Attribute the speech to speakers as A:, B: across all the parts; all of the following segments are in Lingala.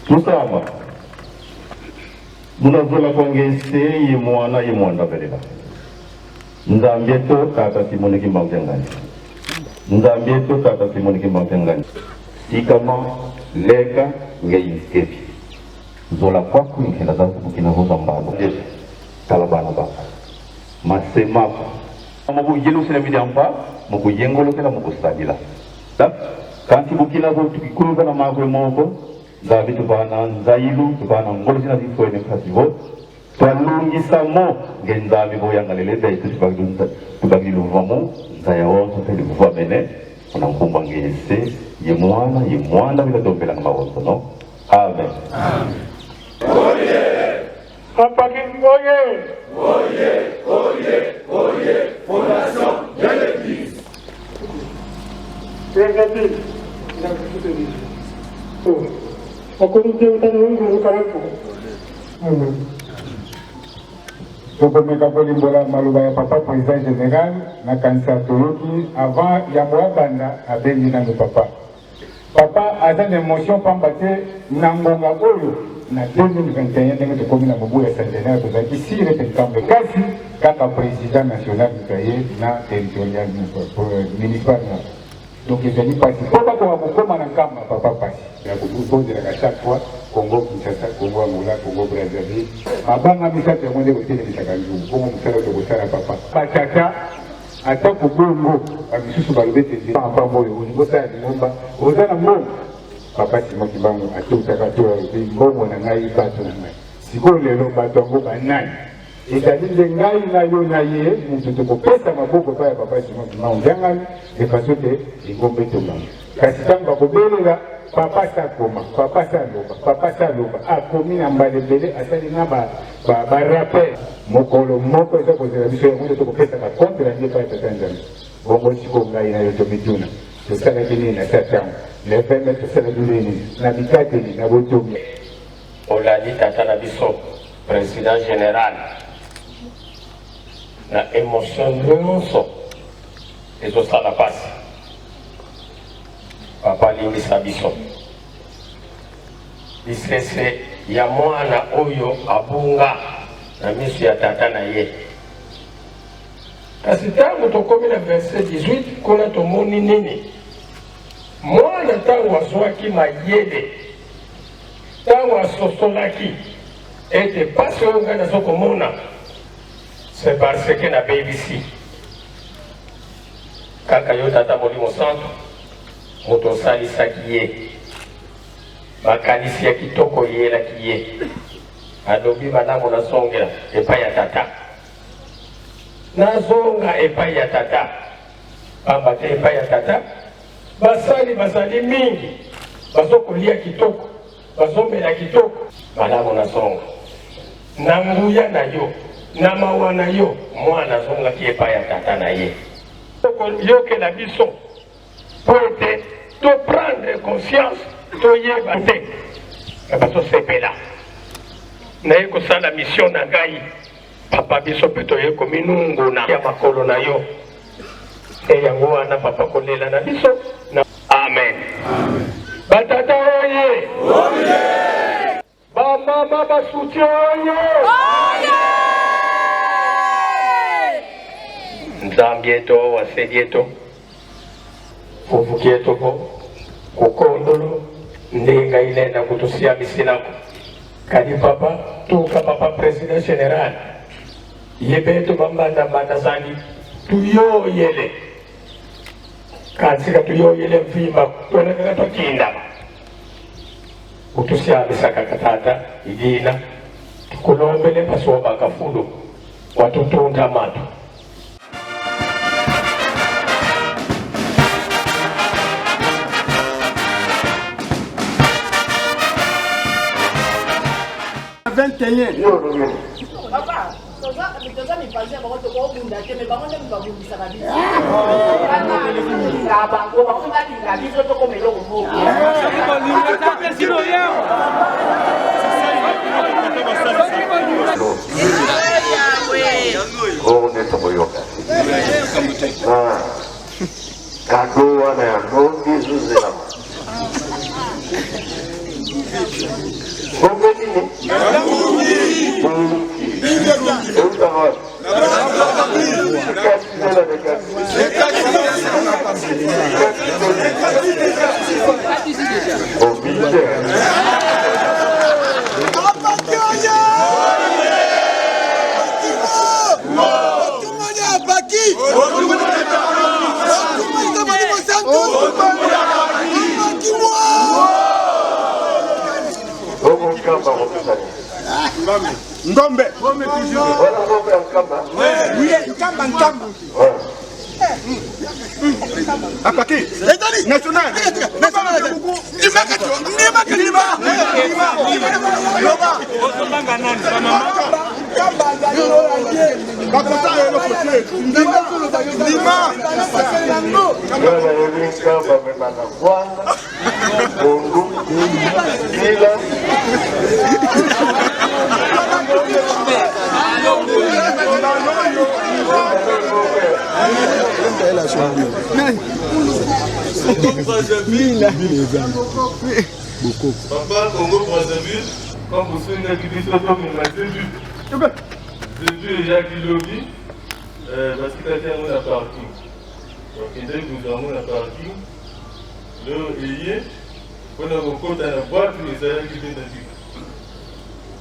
A: Musama munazola kongese yimwana yimwanda belela nzambieto kata simoni kimbangengani nzambieto kata simoni kimbangengani sikama leka ngeyiskepi zola kwa kuinkela za kubukina hoza mbalo kalabana ba masema mugu yelu sene bidampa mugu yengolo kela mugu stabila da kanti bukina zo tukikuluza na magwe moko Davi tubana nzailu tubana ngolo sina zifwene kasivo twalungisa mo gendavi boyanga lele dai tubagilu vamo nzaya wonso tele vamene unamkumbangise yemwana bila dombela mawondo no. Amen.
B: Oye! Apaki oye! Oye! Fondation de l'Église.
C: Tokomeka kolimbola maloba ya papa président général na kanisa toyoki avant ya banda abengi na papa. Papa aza na émotion pamba te na ngonga oyo na 2021 ndenge tokomi na mobu ya centenaire tozalaki sire te nkambe kasi kaka président national mikaye na territorial municipal. Donc ezali pasi po bakoka kokóma na nkamba papa pasi ya kobozelaka chaque fois Congo Kinshasa, Congo Angola, Congo Brazzaville. Mabanga misato yango nde kotelemisaka nzungu bongo mosala tokosala papa batata ata kobongo bamisusu balobi ete papa moyo olingi osala lingomba oza na mbongo papa Simon Kimbangu atutaka to mbongo na ngai bato na ngai sikoyo lelo bato yango banani ezali nde ngai na yo na ye moto tokopesa maboko pa ya papa Simon Kimbangu ndiangami efaso te lingomba etongama kasi ntango bakobelela papa sakoma, papa saloba, papa saloba, akomi na mbalebele asali na ba rappel mokolo moko eza kozela biso yango to kopesa ka contre la vie pa tata nzambe bongo siko ngai na yo to mituna tosalaki nini na satango le veme tosalaki nini na bikateli na botomi
D: olali tata na biso président général na émotion nyonso ezosala pasi papa limbisa biso lisese ya mwana oyo abunga na miso ya tata na ye kasi ntango tokomi na verset 18 kuna tomoni nini mwana ntango azwaki mayele ntango asosolaki ete pasi oyo ngai nazokomona c'est parce que na BBC kaka yo tata molimo santo moto osalisaki ye makanisi ya kitoko yelaki ye alobi banango nazongela epai ya tata nazonga epai ya tata pamba te epai ya tata basali bazali mingi bazokolia kitoko bazomela kitoko banango nazonga na nguya na yo na mawa na yo mwana azongaki epai ya tata na ye yokela biso po ete to prendre conscience to yeba te bazosepela naye kosala mission na ngai papa biso mpe toye kominunguna ya makolo na yo e yango wana papa kolela na biso na amen batata oye bamama basuti oye nzambe eto wasedi eto fufuki eto po kukondolo ndenga ilenda kutusia misinako kadi papa tuka papa president general yebeto bambanda zani tuyoyele kansika tuyoyele mvimba tuonekaka twakinda kutusia misaka katata idina tukulombele pasuoba kafudu watutunda matu
E: Papa, toza mipanzi ya bango tokobunda te, mais bango nde mibabundisaka biso. Bango bango balinga biso tokomela eloko moko.
A: Oh, neta moyoka. Kado wana yango izuzela. Bongo nini?
B: Ngombe.
A: Voilà ngombe en kamba.
B: Oui, nkamba.
F: Apaki. National.
G: Papa Congo Brazzaville, comme vous souvenez du bisotom, il m'a début. Début, il y a qui lobby, parce qu'il a fait un parking. Donc, il y a un parking. Le lié, on a un côté à la boîte, mais ça a qui vient de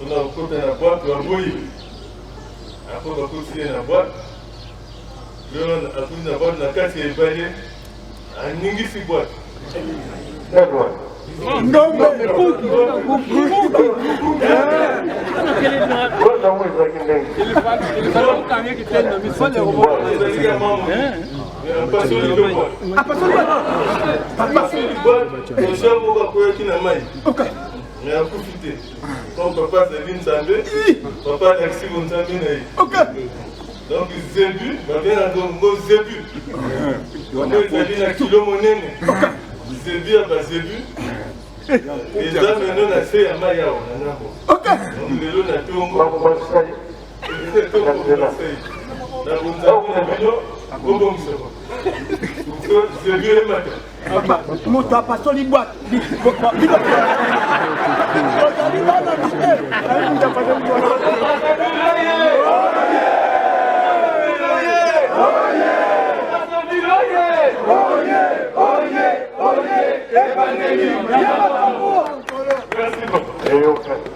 G: on a un côté à la boîte, on a bouilli. Après, on a continué la boîte. On a continué la boîte, on a cassé les balais. On a ningisi boîte.
A: D'accord.
G: Non, mais donc Zébu, Zébu. Zébu à Zébu. Les hommes maintenant ont fait un maillot. Donc les lots n'ont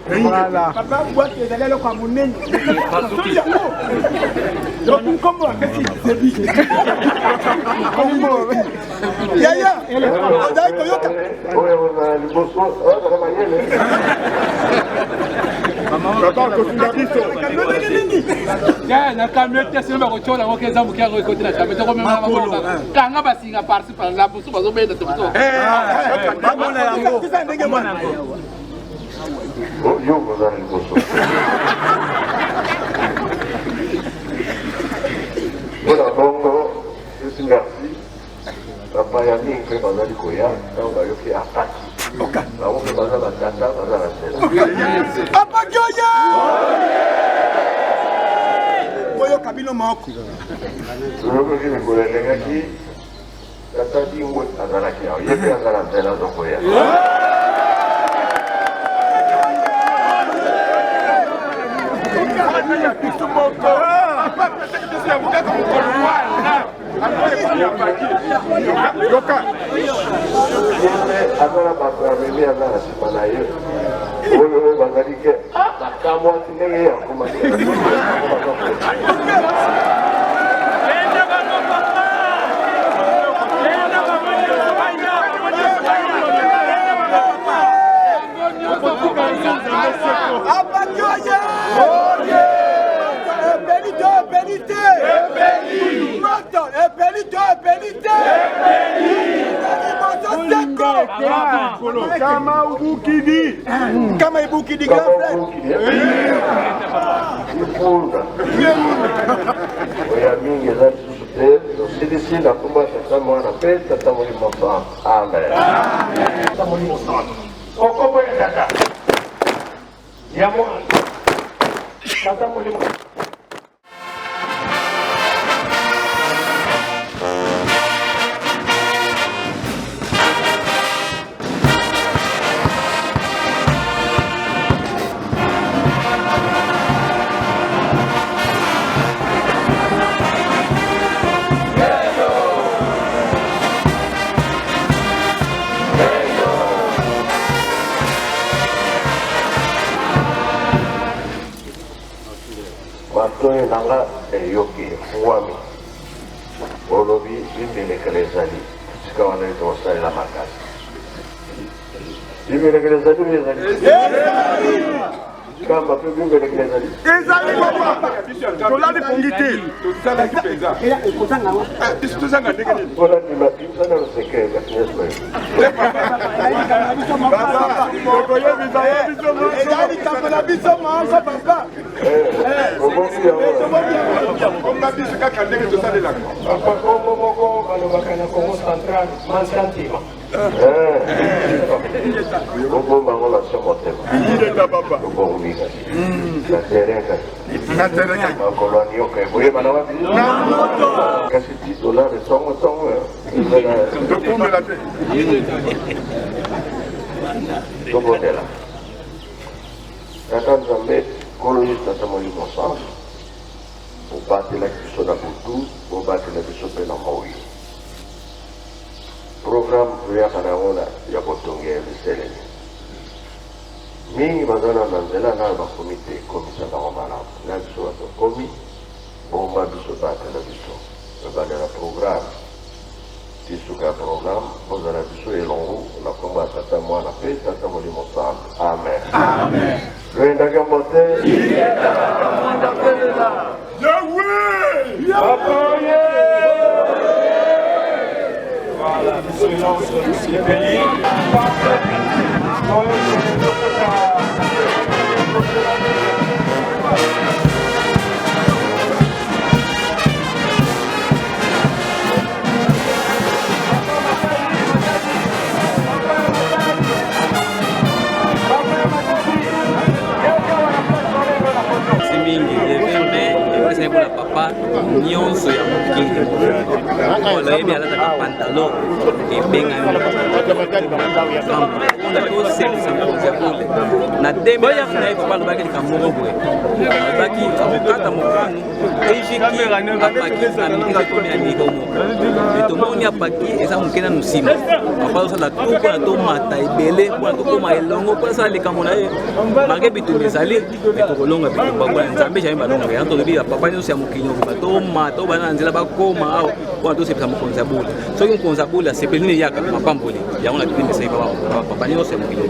F: Voilà. Papa, moi qui est allé à mon nez. Donc, comment c'est dit? Yaya, on a Toyota. Papa, continue à
H: na camionnette c'est ma voiture la moquette ça moquette récolter la camionnette comme ma quand on va signer par-ci par là pour ça va être tout ça
A: yo vous allez le voilà donc je suis merci papa yami fait bazali koya donc ba yoki attaque là on fait bazala tata bazala sela
F: papa Joya boyo kabino moko
A: loko kini kolenga ki tata dingo azala ki ayo yepe azala sela zokoya azala bakameli azala nsima na ye oyo bazali ke bakamwasi ndenge yakomaki
F: Kama ubukidi. Kama ibukidi girlfriend.
A: Ipunda. Oya mingi za susute. Sidisi na kumba tata mwana pe tata mwini mwa. Amen. Tata mwini mwa. Okobo ya tata. Ya mwana. Tata mwini mwa. Matoe nanga yoki wami olobi bimbelekele ezali sika wana ete osalela makasi bimbelekele ezali ezali Kamba pe bingo le kizali.
F: Ezali papa. Tolali pongite. Tozala kipeza. Ekozanga wa. Tozanga ndenge nini?
A: Bona ni mapisa na sekere ka kinyeswe.
F: Papa, kokoye bizaye biso mo. Ezali kapela biso mo papa. Komba biso kaka ndenge tosalela.
D: Papa kombo moko balobaka na Congo Central Mansantima.
A: Kombo bango la somotema.
F: Il est papa.
A: Kombo miga. La teranga.
F: Na teranga.
A: Koloni yoke boye bana wapi?
F: Na moto.
A: Kasi $10 songo.
F: Dokumbe la te.
A: Kombo dela. Tata Nzambe koloni tata moli mosamba. Obatela biso na butu, obatela biso pe na moi. Programme tuyaka na ngona ya kotongela biseleni. Mingi bazana na nzela na bakomite komisa bango malamu. Na biso batokomi, bomba biso batela biso. Ebandela programme. Tisuka programme, bozala biso elongo, na komba tata mwana pe tata moli mosamba. Amen.
F: Amen.
A: Loendaka mote.
F: Yahweh!
D: Voilà, silence sur les pays.
I: Ebola papa nyonso ya mokili oloyebi alataka pantalo ebengami mpona toselisa mokonzi ya kule na 2009 papa alobaki likambo moko boye alobaki akokata mokano ejiki apaki amikisa tomi ya nigo moko me tomoni apaki eza moke nanu nsima papa tosala tu mpona tomata ebele mpona tokóma elongo mpona sala likambo na ye marke bitumba ezali me tokolonga bitumba mpona nzambe jamai balonga yango tolobi papa nyonso ya mokili okoba tomata obana na nzela bakóma awa mpona tosepelisa mokonzi ya bule soki mokonzi ya bule asepeli nini yaka mapamboli yango na bitumba esali papa nyonso ya mokili